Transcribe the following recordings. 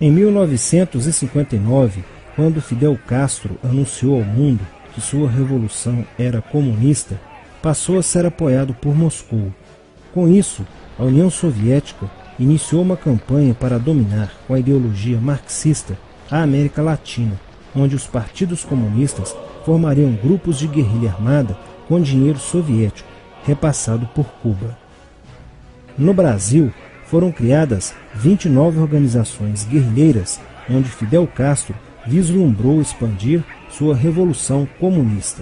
Em 1959, quando Fidel Castro anunciou ao mundo que sua revolução era comunista, passou a ser apoiado por Moscou. Com isso, a União Soviética iniciou uma campanha para dominar com a ideologia marxista a América Latina, onde os partidos comunistas formariam grupos de guerrilha armada com dinheiro soviético, repassado por Cuba. No Brasil, foram criadas 29 organizações guerrilheiras, onde Fidel Castro vislumbrou expandir sua revolução comunista.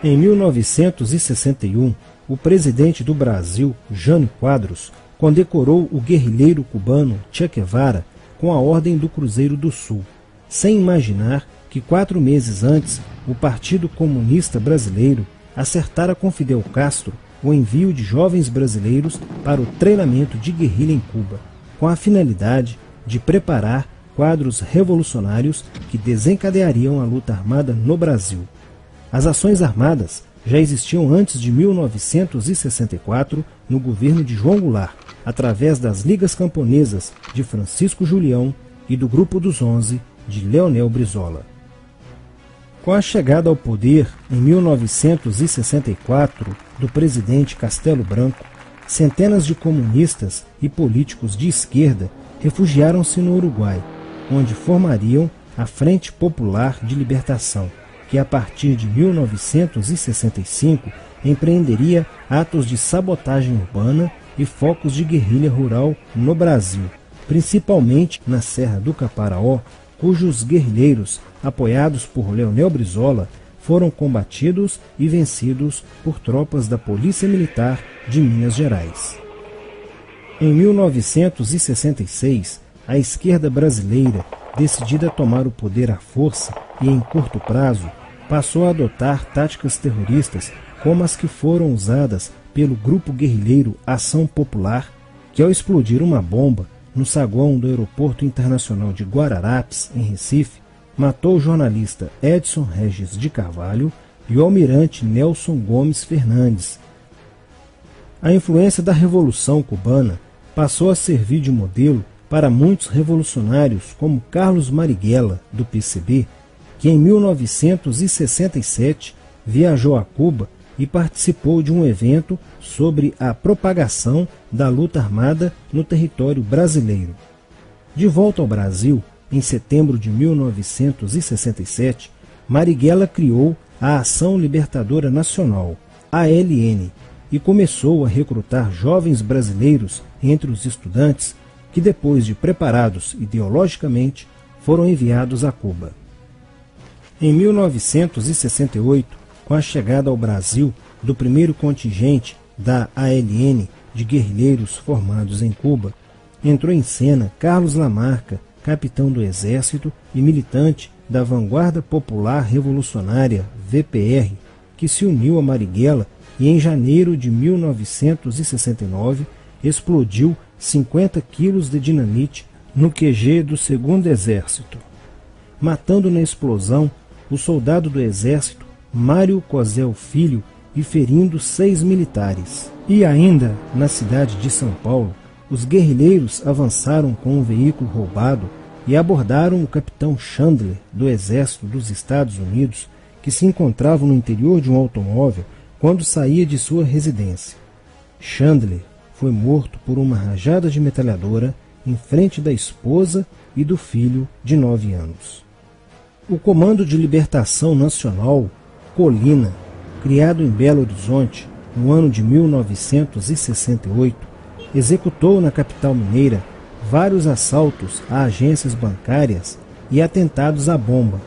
Em 1961, o presidente do Brasil, Jânio Quadros, condecorou o guerrilheiro cubano Che Guevara com a Ordem do Cruzeiro do Sul, sem imaginar que 4 meses antes o Partido Comunista Brasileiro acertara com Fidel Castro o envio de jovens brasileiros para o treinamento de guerrilha em Cuba, com a finalidade de preparar quadros revolucionários que desencadeariam a luta armada no Brasil. As ações armadas já existiam antes de 1964 no governo de João Goulart, através das Ligas Camponesas de Francisco Julião e do Grupo dos 11 de Leonel Brizola. Com a chegada ao poder, em 1964, do presidente Castelo Branco, centenas de comunistas e políticos de esquerda refugiaram-se no Uruguai, onde formariam a Frente Popular de Libertação, que a partir de 1965 empreenderia atos de sabotagem urbana e focos de guerrilha rural no Brasil, principalmente na Serra do Caparaó, cujos guerrilheiros, apoiados por Leonel Brizola, foram combatidos e vencidos por tropas da Polícia Militar de Minas Gerais. Em 1966, a esquerda brasileira, decidida a tomar o poder à força e em curto prazo, passou a adotar táticas terroristas como as que foram usadas pelo grupo guerrilheiro Ação Popular, que ao explodir uma bomba no saguão do Aeroporto Internacional de Guararapes, em Recife, matou o jornalista Edson Regis de Carvalho e o almirante Nelson Gomes Fernandes. A influência da Revolução Cubana passou a servir de modelo para muitos revolucionários como Carlos Marighella, do PCB, que em 1967 viajou a Cuba e participou de um evento sobre a propagação da luta armada no território brasileiro. De volta ao Brasil, em setembro de 1967, Marighella criou a Ação Libertadora Nacional, ALN, e começou a recrutar jovens brasileiros entre os estudantes que, depois de preparados ideologicamente, foram enviados a Cuba. Em 1968, com a chegada ao Brasil do primeiro contingente da ALN de guerrilheiros formados em Cuba, entrou em cena Carlos Lamarca, capitão do Exército e militante da Vanguarda Popular Revolucionária, VPR, que se uniu a Marighella e em janeiro de 1969 explodiu 50 quilos de dinamite no QG do 2º Exército, matando na explosão o soldado do Exército Mário Cosel Filho e ferindo 6 militares. E ainda, na cidade de São Paulo, os guerrilheiros avançaram com um veículo roubado e abordaram o capitão Chandler, do Exército dos Estados Unidos, que se encontrava no interior de um automóvel quando saía de sua residência. Chandler foi morto por uma rajada de metralhadora em frente da esposa e do filho de 9 anos. O Comando de Libertação Nacional, Colina, criado em Belo Horizonte no ano de 1968, executou na capital mineira vários assaltos a agências bancárias e atentados à bomba.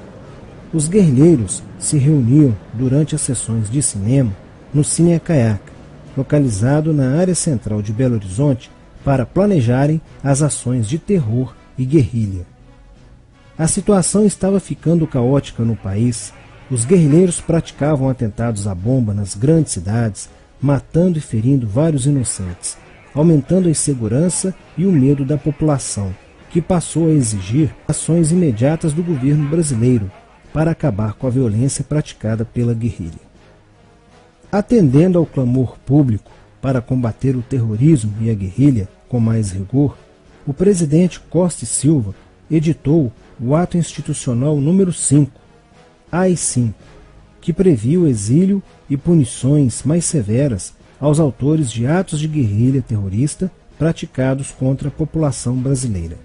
Os guerrilheiros se reuniam durante as sessões de cinema no Cine Caiaca, localizado na área central de Belo Horizonte, para planejarem as ações de terror e guerrilha. A situação estava ficando caótica no país. Os guerrilheiros praticavam atentados à bomba nas grandes cidades, matando e ferindo vários inocentes, aumentando a insegurança e o medo da população, que passou a exigir ações imediatas do governo brasileiro para acabar com a violência praticada pela guerrilha. Atendendo ao clamor público para combater o terrorismo e a guerrilha com mais rigor, o presidente Costa e Silva editou o Ato Institucional número 5, AI-5, que previa o exílio e punições mais severas aos autores de atos de guerrilha terrorista praticados contra a população brasileira.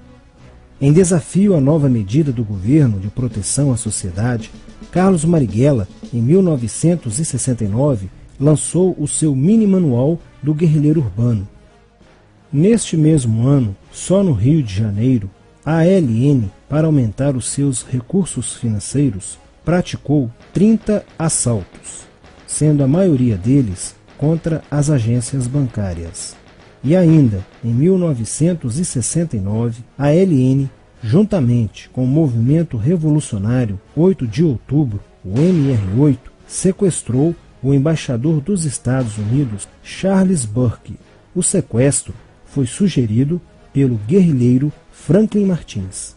Em desafio à nova medida do governo de proteção à sociedade, Carlos Marighella, em 1969, lançou o seu mini-manual do guerrilheiro urbano. Neste mesmo ano, só no Rio de Janeiro, a ALN, para aumentar os seus recursos financeiros, praticou 30 assaltos, sendo a maioria deles contra as agências bancárias. E ainda, em 1969, a ALN, juntamente com o movimento revolucionário 8 de outubro, o MR8, sequestrou o embaixador dos Estados Unidos, Charles Burke. O sequestro foi sugerido pelo guerrilheiro Franklin Martins.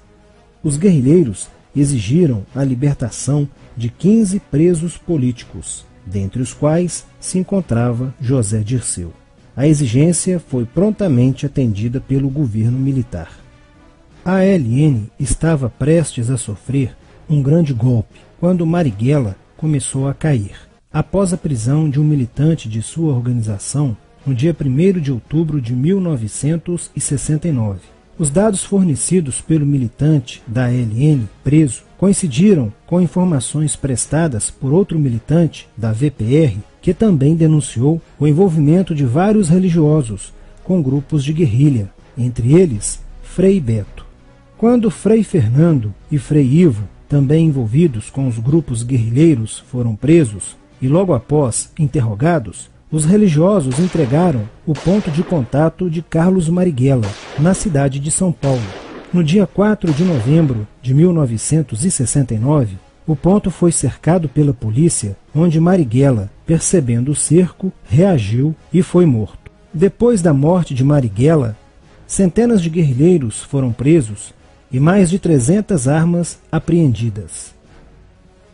Os guerrilheiros exigiram a libertação de 15 presos políticos, dentre os quais se encontrava José Dirceu. A exigência foi prontamente atendida pelo governo militar. A ALN estava prestes a sofrer um grande golpe quando Marighella começou a cair. Após a prisão de um militante de sua organização, no dia 1º de outubro de 1969. Os dados fornecidos pelo militante da ALN preso coincidiram com informações prestadas por outro militante da VPR, que também denunciou o envolvimento de vários religiosos com grupos de guerrilha, entre eles Frei Beto. Quando Frei Fernando e Frei Ivo, também envolvidos com os grupos guerrilheiros, foram presos e logo após interrogados, os religiosos entregaram o ponto de contato de Carlos Marighella, na cidade de São Paulo. No dia 4 de novembro de 1969, o ponto foi cercado pela polícia, onde Marighella, percebendo o cerco, reagiu e foi morto. Depois da morte de Marighella, centenas de guerrilheiros foram presos e mais de 300 armas apreendidas.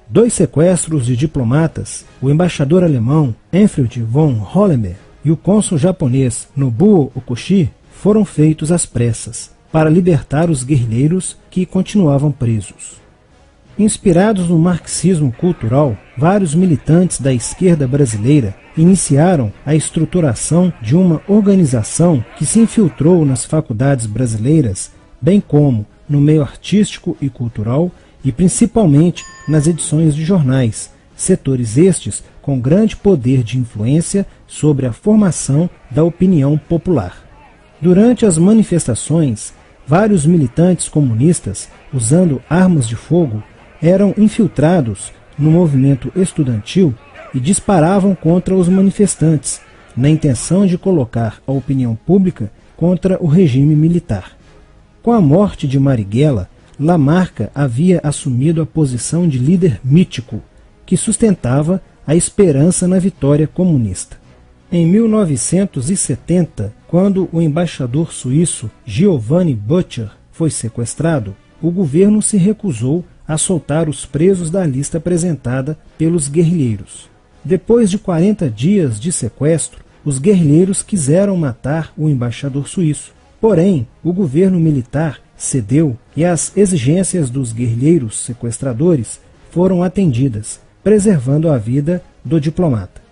2 sequestros de diplomatas, o embaixador alemão Enfried von Hollenberg e o cônsul japonês Nobuo Okushi, foram feitos às pressas, para libertar os guerrilheiros que continuavam presos. Inspirados no marxismo cultural, vários militantes da esquerda brasileira iniciaram a estruturação de uma organização que se infiltrou nas faculdades brasileiras, bem como no meio artístico e cultural, e principalmente nas edições de jornais, setores estes com grande poder de influência sobre a formação da opinião popular. Durante as manifestações, vários militantes comunistas, usando armas de fogo, eram infiltrados no movimento estudantil e disparavam contra os manifestantes, na intenção de colocar a opinião pública contra o regime militar. Com a morte de Marighella, Lamarca havia assumido a posição de líder mítico, que sustentava a esperança na vitória comunista. Em 1970, quando o embaixador suíço Giovanni Butcher foi sequestrado, o governo se recusou a soltar os presos da lista apresentada pelos guerrilheiros. Depois de 40 dias de sequestro, os guerrilheiros quiseram matar o embaixador suíço. Porém, o governo militar cedeu e as exigências dos guerrilheiros sequestradores foram atendidas, preservando a vida do diplomata.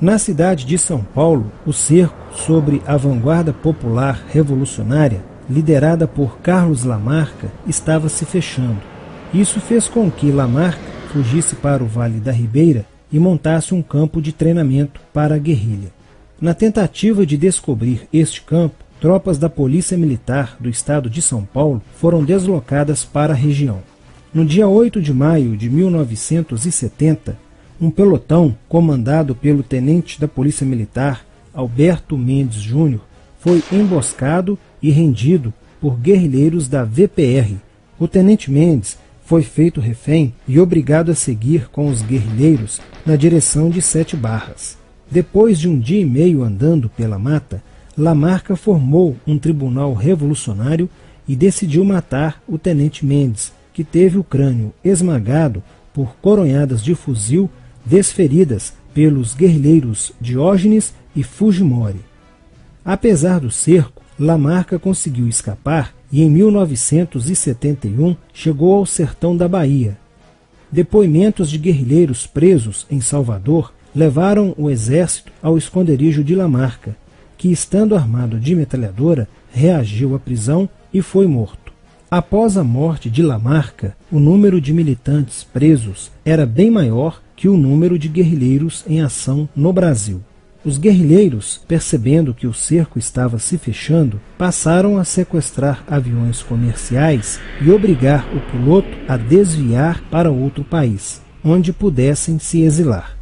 Na cidade de São Paulo, o cerco sobre a vanguarda popular revolucionária, liderada por Carlos Lamarca, estava se fechando. Isso fez com que Lamarca fugisse para o Vale da Ribeira e montasse um campo de treinamento para a guerrilha. Na tentativa de descobrir este campo, tropas da Polícia Militar do estado de São Paulo foram deslocadas para a região. No dia 8 de maio de 1970, um pelotão comandado pelo tenente da Polícia Militar, Alberto Mendes Júnior, foi emboscado e rendido por guerrilheiros da VPR. O tenente Mendes foi feito refém e obrigado a seguir com os guerrilheiros na direção de Sete Barras. Depois de um dia e meio andando pela mata, Lamarca formou um tribunal revolucionário e decidiu matar o tenente Mendes, que teve o crânio esmagado por coronhadas de fuzil desferidas pelos guerrilheiros Diógenes e Fujimori. Apesar do cerco, Lamarca conseguiu escapar e em 1971 chegou ao sertão da Bahia. Depoimentos de guerrilheiros presos em Salvador levaram o exército ao esconderijo de Lamarca, que, estando armado de metralhadora, reagiu à prisão e foi morto. Após a morte de Lamarca, o número de militantes presos era bem maior que o número de guerrilheiros em ação no Brasil. Os guerrilheiros, percebendo que o cerco estava se fechando, passaram a sequestrar aviões comerciais e obrigar o piloto a desviar para outro país, onde pudessem se exilar.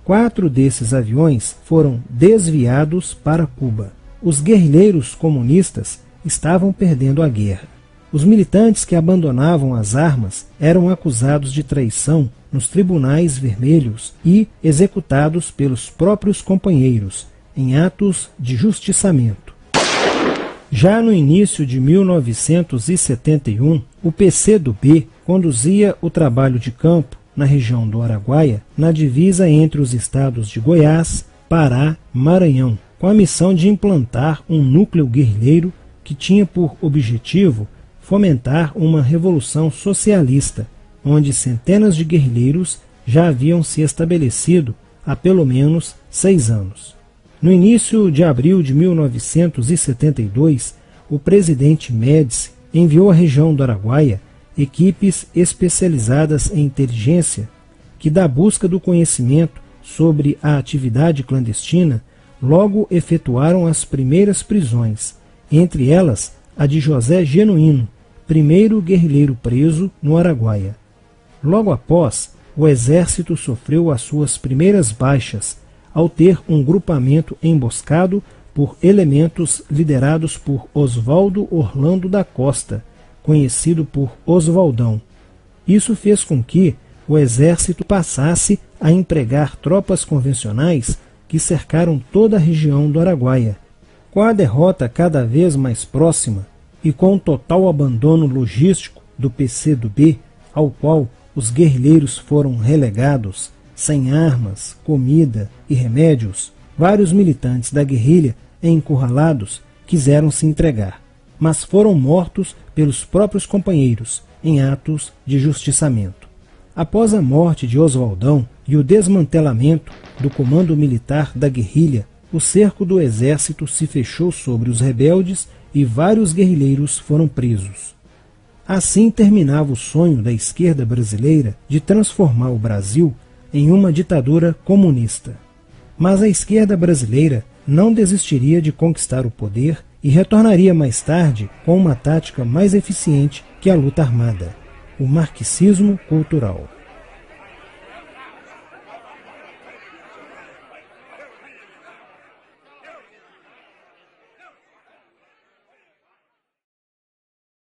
4 desses aviões foram desviados para Cuba. Os guerrilheiros comunistas estavam perdendo a guerra. Os militantes que abandonavam as armas eram acusados de traição nos tribunais vermelhos e executados pelos próprios companheiros, em atos de justiçamento. Já no início de 1971, o PCdoB conduzia o trabalho de campo na região do Araguaia, na divisa entre os estados de Goiás, Pará e Maranhão, com a missão de implantar um núcleo guerrilheiro que tinha por objetivo fomentar uma revolução socialista, onde centenas de guerrilheiros já haviam se estabelecido há pelo menos 6 anos. No início de abril de 1972, o presidente Médici enviou à região do Araguaia equipes especializadas em inteligência que, da busca do conhecimento sobre a atividade clandestina, logo efetuaram as primeiras prisões, entre elas a de José Genuíno, primeiro guerrilheiro preso no Araguaia. Logo após, o exército sofreu as suas primeiras baixas, ao ter um grupamento emboscado por elementos liderados por Oswaldo Orlando da Costa, conhecido por Oswaldão. Isso fez com que o exército passasse a empregar tropas convencionais que cercaram toda a região do Araguaia. Com a derrota cada vez mais próxima e com o total abandono logístico do PCdoB, ao qual os guerrilheiros foram relegados, sem armas, comida e remédios, vários militantes da guerrilha, encurralados, quiseram se entregar, mas foram mortos pelos próprios companheiros em atos de justiçamento. Após a morte de Oswaldão e o desmantelamento do comando militar da guerrilha, o cerco do exército se fechou sobre os rebeldes e vários guerrilheiros foram presos. Assim terminava o sonho da esquerda brasileira de transformar o Brasil em uma ditadura comunista. Mas a esquerda brasileira não desistiria de conquistar o poder e retornaria mais tarde com uma tática mais eficiente que a luta armada: o marxismo cultural.